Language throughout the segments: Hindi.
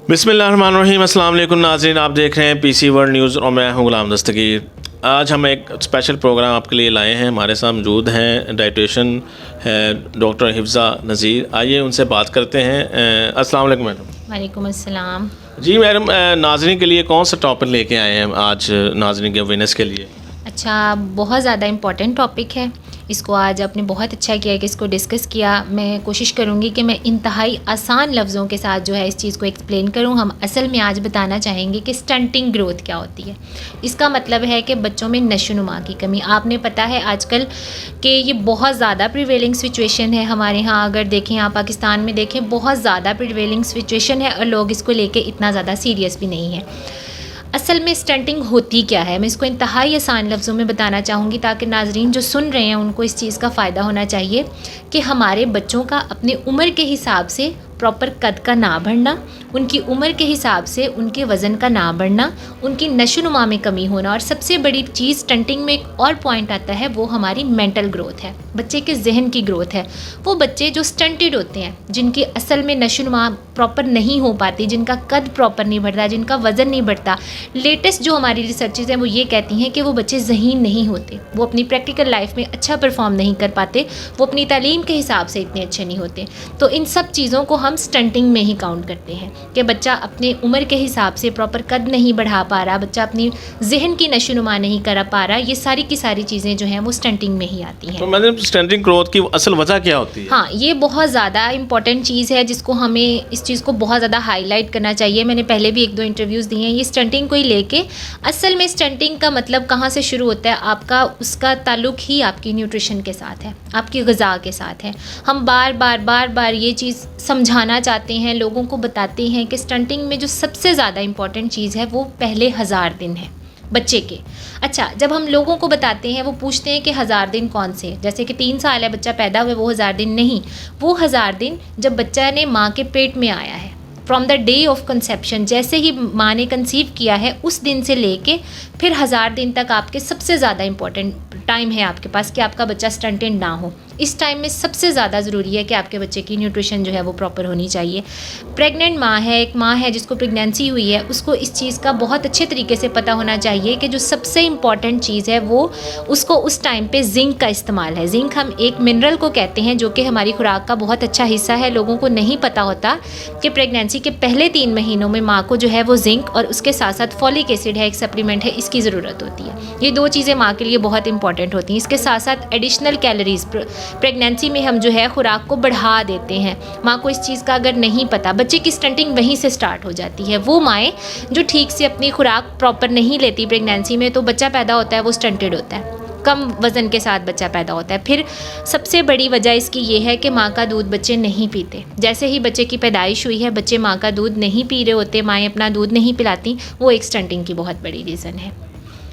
बिस्मिल्लाहिर्रहमानिर्रहीम। अस्सलाम वालेकुम नाज़रीन, आप देख रहे हैं पीसी वर्ल्ड न्यूज़ और मैं हूं गुलाम दस्तगीर। आज हम एक स्पेशल प्रोग्राम आपके लिए लाए हैं। हमारे साथ मौजूद हैं डाइटिशियन है डॉक्टर हिफ्ज़ा नज़ीर। आइए उनसे बात करते हैं। अस्सलाम वालेकुम मैडम। वालेकुम अस्सलाम। जी मैडम, नाज़रीन के लिए कौन सा टॉपिक लेके आए हैं आज नाज़रीन के अवेयरनेस के लिए? अच्छा, बहुत ज़्यादा इम्पॉर्टेंट टॉपिक है। इसको आज आपने बहुत अच्छा किया कि इसको डिस्कस किया। मैं कोशिश करूँगी कि मैं इंतहाई आसान लफ्ज़ों के साथ जो है इस चीज़ को एक्सप्लेन करूँ। हम असल में आज बताना चाहेंगे कि स्टंटिंग ग्रोथ क्या होती है। इसका मतलब है कि बच्चों में नशोनुमा की कमी। आपने पता है आजकल कि ये बहुत ज़्यादा प्रिवेलिंग सिचुएशन है हमारे यहाँ। अगर देखें, यहाँ पाकिस्तान में देखें, बहुत ज़्यादा प्रिवेलिंग सिचुएशन है और लोग इसको लेके इतना ज़्यादा सीरियस भी नहीं है। असल में स्टंटिंग होती क्या है, मैं इसको इंतहाई आसान लफ्ज़ों में बताना चाहूँगी ताकि नाज़रीन जो सुन रहे हैं उनको इस चीज़ का फ़ायदा होना चाहिए कि हमारे बच्चों का अपनी उम्र के हिसाब से प्रॉपर कद का ना बढ़ना, उनकी उम्र के हिसाब से उनके वज़न का ना बढ़ना, उनकी नशोनुमा में कमी होना, और सबसे बड़ी चीज़ स्टंटिंग में एक और पॉइंट आता है, वो हमारी मेंटल ग्रोथ है, बच्चे के जहन की ग्रोथ है। वो बच्चे जो स्टंटेड होते हैं, जिनकी असल में नशोनुमा प्रॉपर नहीं हो पाती, जिनका कद प्रॉपर नहीं बढ़ता, जिनका वज़न नहीं बढ़ता, लेटेस्ट जो हमारी रिसर्चेज़ हैं वो ये कहती हैं कि वो बच्चे ज़हीन नहीं होते, वो अपनी प्रैक्टिकल लाइफ में अच्छा परफॉर्म नहीं कर पाते, वो अपनी तालीम के हिसाब से इतने अच्छे नहीं होते। तो इन सब चीज़ों को हम स्टंटिंग में ही काउंट करते हैं कि बच्चा अपने उम्र के हिसाब से प्रॉपर कद नहीं बढ़ा पा रहा, बच्चा अपनी जहन की नशोनुमा नहीं कर पा रहा। ये सारी की सारी चीज़ें जो हैं वो स्टंटिंग में ही आती हैं। तो मैडम, स्टंटिंग ग्रोथ की असल वजह क्या होती है? हाँ, ये बहुत ज़्यादा इंपॉर्टेंट चीज़ है जिसको हमें इस चीज़ को बहुत ज़्यादा हाईलाइट करना चाहिए। मैंने पहले भी 1-2 इंटरव्यूज़ दिए हैं ये स्टंटिंग को ही लेके। असल में स्टंटिंग का मतलब कहाँ से शुरू होता है आपका, उसका ताल्लुक़ ही आपकी न्यूट्रिशन के साथ है, आपकी ग़िज़ा के साथ है। हम बार बार ये चीज़ समझाना चाहते हैं, लोगों को बताते हैं कि स्टंटिंग में जो सबसे ज़्यादा इंपॉर्टेंट चीज़ है वो पहले 1000 दिन है बच्चे के। अच्छा, जब हम लोगों को बताते हैं, वो पूछते हैं कि 1000 दिन कौन से, जैसे कि 3 साल है बच्चा पैदा हुआ, वो 1000 दिन नहीं, वो 1000 दिन जब बच्चा ने माँ के पेट में आया है, from the day of conception, जैसे ही माँ ने कंसीव किया है उस दिन से लेके फिर 1000 दिन तक आपके सबसे ज़्यादा इंपॉर्टेंट टाइम है आपके पास कि आपका बच्चा स्टंटेड ना हो। इस टाइम में सबसे ज़्यादा ज़रूरी है कि आपके बच्चे की न्यूट्रिशन जो है वो प्रॉपर होनी चाहिए। प्रेग्नेंट माँ है, एक माँ है जिसको प्रेगनेंसी हुई है, उसको इस चीज़ का बहुत अच्छे तरीके से पता होना चाहिए कि जो सबसे इम्पॉर्टेंट चीज़ है वो उसको उस टाइम पे जिंक का इस्तेमाल है। जिंक हम एक मिनरल को कहते हैं जो कि हमारी खुराक का बहुत अच्छा हिस्सा है। लोगों को नहीं पता होता कि प्रेगनेंसी के पहले 3 महीनों में माँ को जो है वो जिंक और उसके साथ साथ फॉलिक एसिड है, एक सप्लीमेंट है, इसकी ज़रूरत होती है। ये 2 चीज़ें माँ के लिए बहुत इंपॉर्टेंट होती हैं। इसके साथ साथ एडिशनल कैलोरीज प्रेगनेंसी में हम जो है खुराक को बढ़ा देते हैं। माँ को इस चीज़ का अगर नहीं पता, बच्चे की स्टंटिंग वहीं से स्टार्ट हो जाती है। वो माएँ जो ठीक से अपनी खुराक प्रॉपर नहीं लेती प्रेगनेंसी में, तो बच्चा पैदा होता है वो स्टंटेड होता है, कम वज़न के साथ बच्चा पैदा होता है। फिर सबसे बड़ी वजह इसकी ये है कि माँ का दूध बच्चे नहीं पीते। जैसे ही बच्चे की पैदाइश हुई है, बच्चे माँ का दूध नहीं पी रहे होते, माएँ अपना दूध नहीं पिलाती, वो एक स्टंटिंग की बहुत बड़ी रीज़न है।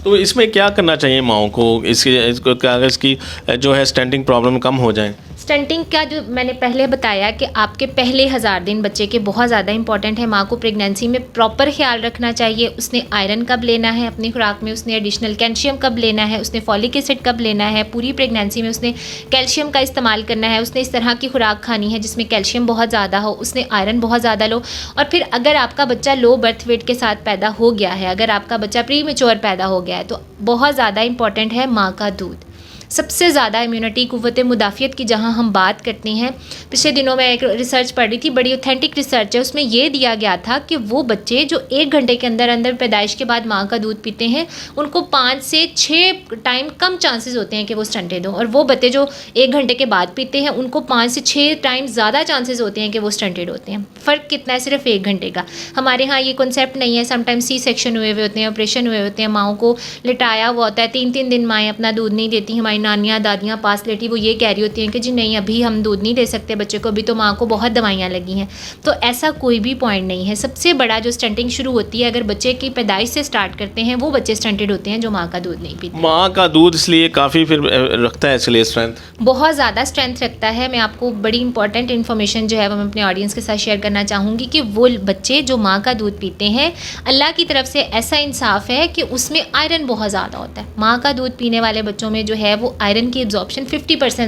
तो इसमें क्या करना चाहिए माओं को, इसको क्या इसकी जो है स्टंटिंग प्रॉब्लम कम हो जाए? स्टंटिंग का जो मैंने पहले बताया कि आपके पहले 1000 दिन बच्चे के बहुत ज़्यादा इंपॉर्टेंट है। माँ को प्रेगनेंसी में प्रॉपर ख्याल रखना चाहिए। उसने आयरन कब लेना है अपनी खुराक में, उसने एडिशनल कैल्शियम कब लेना है, उसने फॉलिक एसिड कब लेना है, पूरी प्रेगनेंसी में उसने कैल्शियम का इस्तेमाल करना है, उसने इस तरह की खुराक खानी है जिसमें कैल्शियम बहुत ज़्यादा हो, उसने आयरन बहुत ज़्यादा लो। और फिर अगर आपका बच्चा लो बर्थ वेट के साथ पैदा हो गया है, अगर आपका बच्चा प्री मैच्योर पैदा हो गया है, तो बहुत ज़्यादा इंपॉर्टेंट है माँ का दूध। सबसे ज़्यादा इम्यूनिटी, कुव्वत मुदाफ़ियत की जहाँ हम बात करते हैं, पिछले दिनों में एक रिसर्च पढ़ रही थी, बड़ी ऑथेंटिक रिसर्च है, उसमें ये दिया गया था कि वो बच्चे जो 1 घंटे के अंदर अंदर पैदाइश के बाद माँ का दूध पीते हैं, उनको 5 से 6 टाइम कम चांसेस होते हैं कि वो स्टंटेड हो, और वो बच्चे जो 1 घंटे के बाद पीते हैं उनको 5 से 6 टाइम ज़्यादा चांसेस होते हैं कि वो स्टंटेड होते हैं। फ़र्क कितना है, सिर्फ 1 घंटे का। हमारे यहाँ ये कॉन्सेप्ट नहीं है। समटाइम्स सी सेक्शन हुए हुए होते हैं, ऑपरेशन हुए होते हैं, माँओं को लिटाया हुआ होता है, 3-3 दिन माएँ अपना दूध नहीं देती। हमारी नानियाँ दादियाँ पास लेटी, वो ये कह रही होती हैं कि जी नहीं, अभी हम दूध नहीं दे सकते बच्चे को, अभी तो माँ को बहुत दवाइयाँ लगी हैं। तो ऐसा कोई भी पॉइंट नहीं है। सबसे बड़ा जो स्टंटिंग शुरू होती है, अगर बच्चे की पैदाइश से स्टार्ट करते हैं, वो बच्चे स्टंटेड होते हैं जो माँ का दूध नहीं पीते। माँ का दूध इसलिए काफ़ी फिर रखता है, इसलिए स्ट्रेंथ बहुत ज़्यादा स्ट्रेंथ रखता है। मैं आपको बड़ी इंपॉर्टेंट इन्फॉर्मेशन जो है वो मैं अपने ऑडियंस के साथ शेयर करना चाहूँगी कि वो बच्चे जो माँ का दूध पीते हैं, अल्लाह की तरफ से ऐसा इंसाफ है कि उसमें आयरन बहुत ज़्यादा होता है। माँ का दूध पीने वाले बच्चों में जो है वो वो आयरन की एब्जॉर्प्शन 50%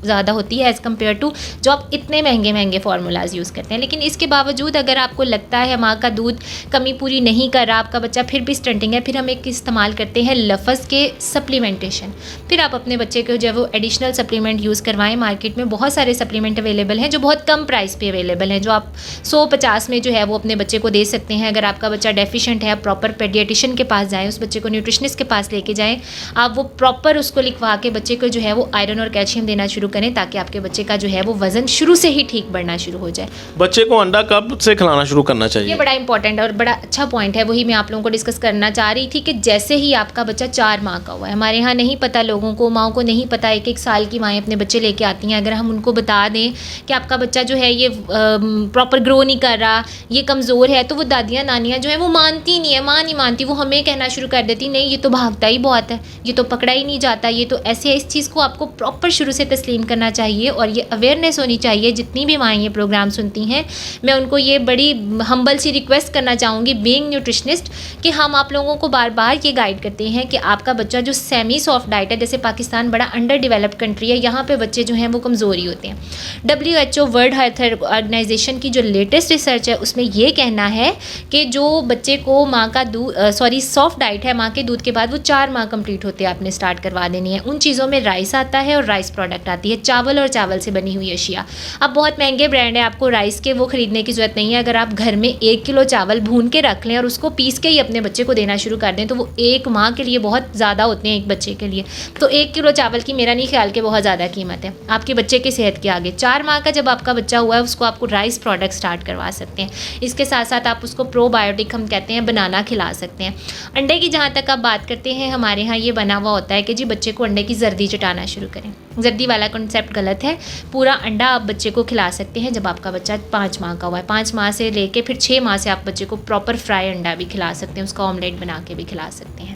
ज़्यादा होती है एज़ कम्पेयर टू जो आप इतने महंगे महंगे फार्मूलाज यूज़ करते हैं। लेकिन इसके बावजूद अगर आपको लगता है माँ का दूध कमी पूरी नहीं कर रहा, आपका बच्चा फिर भी स्टंटिंग है, फिर हम एक इस्तेमाल करते हैं लफज के सप्लीमेंटेशन। फिर आप अपने बच्चे को जो है वो एडिशनल सप्लीमेंट यूज़ करवाएं। मार्केट में बहुत सारे सप्लीमेंट अवेलेबल हैं जो बहुत कम प्राइस पे अवेलेबल हैं, जो आप 150 में जो है वो अपने बच्चे को दे सकते हैं। अगर आपका बच्चा डेफिशिएंट है, प्रॉपर पेडियाट्रिशियन के पास जाएँ, उस बच्चे को न्यूट्रिशनिस्ट के पास लेके जाएँ, आप वो प्रॉपर उसको लिखवा के बच्चे को जो है वो आयरन और कैल्शियम देना शुरू करें, ताकि आपके बच्चे का जो है वो वज़न शुरू से ही ठीक बढ़ना शुरू हो जाए। बच्चे को अंडा कब से खिलाना शुरू करना चाहिए? ये बड़ा इंपॉर्टेंट और बड़ा अच्छा पॉइंट है, वही मैं आप लोगों को डिस्कस करना चाह रही थी कि जैसे ही आपका बच्चा 4 माह का हुआ है, हमारे यहाँ नहीं पता, लोगों को, माँओं को नहीं पता, 1-1 साल की माएँ अपने बच्चे लेके आती हैं। अगर हम उनको बता दें कि आपका बच्चा जो है ये प्रॉपर ग्रो नहीं कर रहा, ये कमज़ोर है, तो वो दादियाँ नानियाँ जो है वो मानती नहीं है, माँ नहीं मानती, वो हमें कहना शुरू कर देती, नहीं ये तो भागता ही बहुत है, ये तो पकड़ा ही नहीं जाता, ये तो ऐसे है। इस चीज़ को आपको प्रॉपर शुरू से तस्लीम करना चाहिए और ये अवेयरनेस होनी चाहिए। जितनी भी माएँ ये प्रोग्राम सुनती हैं, मैं उनको ये बड़ी हम्बल सी रिक्वेस्ट करना चाहूँगी बीइंग न्यूट्रिशनिस्ट, कि हम आप लोगों को बार बार ये गाइड करते हैं कि आपका बच्चा जो सेमी सॉफ्ट डाइट है, जैसे पाकिस्तान बड़ा अंडर डेवलप्ड कंट्री है, यहाँ पे बच्चे जो हैं वो कमज़ोरी होते हैं। WHO वर्ल्ड हेल्थ ऑर्गेनाइजेशन की जो लेटेस्ट रिसर्च है उसमें ये कहना है कि जो बच्चे को माँ का दूध सॉफ्ट डाइट है, माँ के दूध के बाद वो 4 माह कंप्लीट होते हैं आपने स्टार्ट करवा देनी है। उन चीज़ों में राइस आता है और राइस प्रोडक्ट आती है, चावल और चावल से बनी हुई अशिया। अब बहुत महंगे ब्रांड है, आपको राइस के वो ख़रीदने की ज़रूरत नहीं है। अगर आप घर में 1 किलो चावल भून के रख लें और उसको पीस के ही अपने बच्चे को देना शुरू कर दें, तो वो 1 माह के लिए बहुत ज़्यादा होते हैं एक बच्चे के लिए। तो 1 किलो चावल की मेरा नहीं ख्याल के बहुत ज़्यादा कीमत है आपके बच्चे की सेहत के आगे। 4 माह का जब आपका बच्चा हुआ है, उसको आपको राइस प्रोडक्ट स्टार्ट करवा सकते हैं। इसके साथ साथ आप उसको प्रोबायोटिक, हम कहते हैं, बनाना खिला सकते हैं। अंडे की जहाँ तक आप बात करते हैं, हमारे यहाँ ये बना हुआ होता है कि जी बच्चे को अंडे की जर्दी चटाना शुरू करें। जर्दी वाला कॉन्सेप्ट गलत है। पूरा अंडा आप बच्चे को खिला सकते हैं जब आपका बच्चा 5 माह का हुआ है। 5 माह से लेके फिर 6 माह से आप बच्चे को प्रॉपर फ्राई अंडा भी खिला सकते हैं, उसका ऑमलेट बना के भी खिला सकते हैं।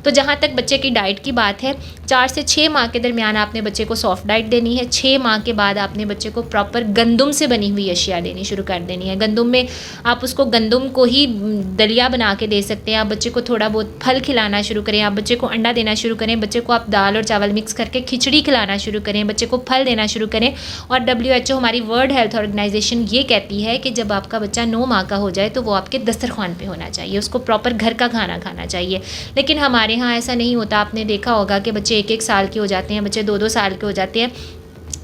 तो जहाँ तक बच्चे की डाइट की बात है, 4 से 6 माह के दरमियान आपने बच्चे को सॉफ्ट डाइट देनी है। 6 माह के बाद आपने बच्चे को प्रॉपर गंदम से बनी हुई अशिया देनी शुरू कर देनी है। गंदम में आप उसको गंदम को ही दलिया बना के दे सकते हैं। आप बच्चे को थोड़ा बहुत फल खिलाना शुरू करें, आप बच्चे को अंडा देना शुरू करें, बच्चे को आप दाल और चावल मिक्स करके खिचड़ी खिलाना शुरू करें, बच्चे को फल देना शुरू करें। और WHO, हमारी वर्ल्ड हेल्थ ऑर्गेनाइजेशन, ये कहती है कि जब आपका बच्चा 9 माह का हो जाए तो वो आपके दस्तरखान पे होना चाहिए, उसको प्रॉपर घर का खाना खाना चाहिए। लेकिन हमारे यहाँ ऐसा नहीं होता। आपने देखा होगा कि बच्चे 1-1 साल के हो जाते हैं, बच्चे 2-2 साल के हो जाते हैं,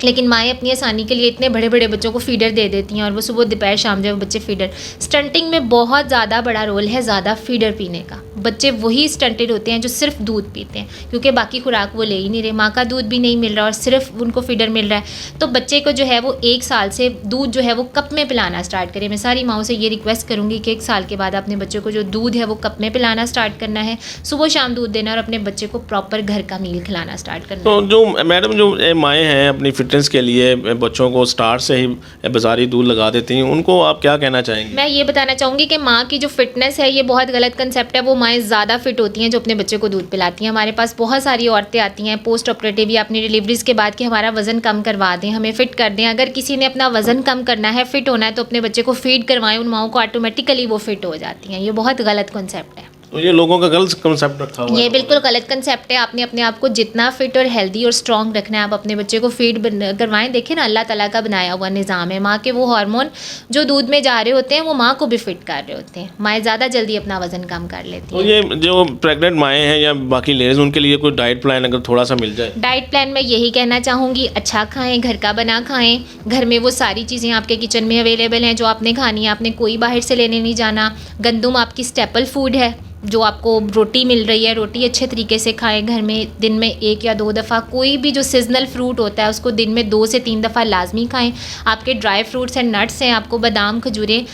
लेकिन माएँ अपनी आसानी के लिए इतने बड़े बड़े बच्चों को फीडर दे देती हैं और वो सुबह दोपहर शाम जो बच्चे फीडर। स्टंटिंग में बहुत ज़्यादा बड़ा रोल है ज़्यादा फीडर पीने का। बच्चे वही स्टंटेड होते हैं जो सिर्फ दूध पीते हैं, क्योंकि बाकी खुराक वो ले ही नहीं रहे, माँ का दूध भी नहीं मिल रहा और सिर्फ उनको फीडर मिल रहा है। तो बच्चे को जो है वो 1 साल से दूध जो है वो कप में पिलाना स्टार्ट करें। मैं सारी माँओं से ये रिक्वेस्ट करूँगी कि 1 साल के बाद अपने बच्चे को जो दूध है वो कप में पिलाना स्टार्ट करना है, सुबह शाम दूध देना और अपने बच्चे को प्रॉपर घर का मील खिलाना स्टार्ट करना। तो जो मैडम, जो माएँ हैं अपनी फिटनेस के लिए बच्चों को स्टार्ट से ही बाजारी दूध लगा देती हैं, उनको आप क्या कहना चाहेंगे? मैं ये बताना चाहूँगी कि माँ की जो फिटनेस है ये बहुत गलत कंसेप्ट है। वो माएँ ज़्यादा फिट होती हैं जो अपने बच्चे को दूध पिलाती हैं। हमारे पास बहुत सारी औरतें आती हैं पोस्ट ऑपरेटिव या अपनी डिलीवरीज़ के बाद कि हमारा वज़न कम करवा दें, हमें फ़िट कर दें। अगर किसी ने अपना वज़न कम करना है, फ़िट होना है, तो अपने बच्चे को फीड करवाएं, उन माँओं को ऑटोमेटिकली वो फिट हो जाती हैं। ये बहुत गलत कंसेप्ट है। तो ये लोगों का गलत कंसेप्ट रखा हुआ है। ये बिल्कुल गलत कंसेप्ट है। आपने अपने आप को जितना फिट और हेल्दी और स्ट्रॉन्ग रखना है, आप अपने बच्चे को फीड करवाएं। देखिए ना, अल्लाह ताला का बनाया हुआ निज़ाम है। माँ के वो हार्मोन जो दूध में जा रहे होते हैं वो माँ को भी फिट कर रहे होते हैं। माएँ ज़्यादा जल्दी अपना वज़न कम कर लेती तो हैं। ये जो प्रेग्नेंट माएँ हैं या बाकी लेडीज़, उनके लिए कोई डाइट प्लान अगर थोड़ा सा मिल जाए? डाइट प्लान में यही कहना चाहूँगी, अच्छा खाएं, घर का बना खाएं। घर में वो सारी चीज़ें आपके किचन में अवेलेबल हैं जो आपने खानी है, आपने कोई बाहर से लेने नहीं जाना। गंदम आपकी स्टेपल फूड है, जो आपको रोटी मिल रही है, रोटी अच्छे तरीके से खाएं। घर में दिन में 1 या 2 दफ़ा कोई भी जो सीजनल फ्रूट होता है उसको दिन में 2 से 3 दफ़ा लाजमी खाएं। आपके ड्राई फ्रूट्स एंड नट्स हैं, आपको बादाम, खजूरें,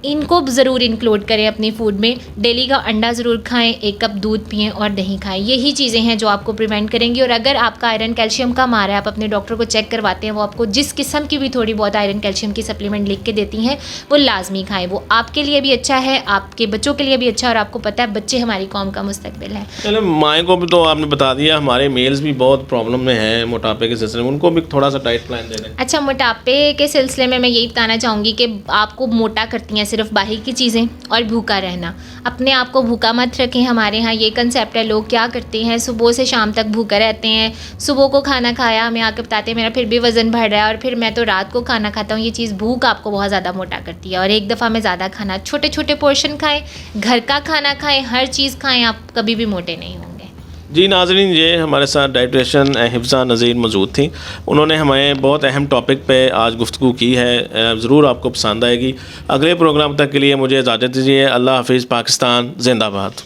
इनको ज़रूर इंक्लूड करें अपनी फूड में। डेली का अंडा ज़रूर खाएं, 1 कप दूध पिएं और दही खाएं। यही चीज़ें हैं जो आपको प्रिवेंट करेंगी। और अगर आपका आयरन कैल्शियम कम आ रहा है, आप अपने डॉक्टर को चेक करवाते हैं, वो आपको जिस किस्म की भी थोड़ी बहुत आयरन कैल्शियम की सप्लीमेंट लिख के देती हैं वो लाजमी खाएं। वो आपके लिए भी अच्छा है, आपके बच्चों के लिए भी अच्छा है, और आपको पता है बच्चे हमारी कौम का मुस्तकबिल है। चलो, माएँ को भी तो आपने बता दिया, हमारे मेल्स भी बहुत प्रॉब्लम में हैं मोटापे के सिलसिले में, उनको भी थोड़ा सा डाइट प्लान दे दें। अच्छा, मोटापे के सिलसिले में मैं यही बताना चाहूँगी कि आपको मोटा करती हैं सिर्फ बाहर की चीज़ें और भूखा रहना। अपने आप को भूखा मत रखें। हमारे यहाँ ये कंसेप्ट है, लोग क्या करते हैं सुबह से शाम तक भूखा रहते हैं, सुबह को खाना खाया हमें आके बताते हैं मेरा फिर भी वज़न बढ़ रहा है और फिर मैं तो रात को खाना खाता हूँ। ये चीज़ भूख आपको बहुत ज़्यादा मोटा करती है और एक दफ़ा में ज़्यादा खाना, छोटे छोटे पोर्शन खाएँ, घर का खाना खाएँ, हर चीज़ खाएँ, आप कभी भी मोटे नहीं होंगे। जी नाज़रीन, ये हमारे साथ डाइटिशियन हिफ्ज़ा नज़ीर मौजूद थी। उन्होंने हमें बहुत अहम टॉपिक पे आज गुफ्तगू की है, ज़रूर आपको पसंद आएगी। अगले प्रोग्राम तक के लिए मुझे इजाज़त दीजिए। अल्लाह हाफ़िज़। पाकिस्तान ज़िंदाबाद।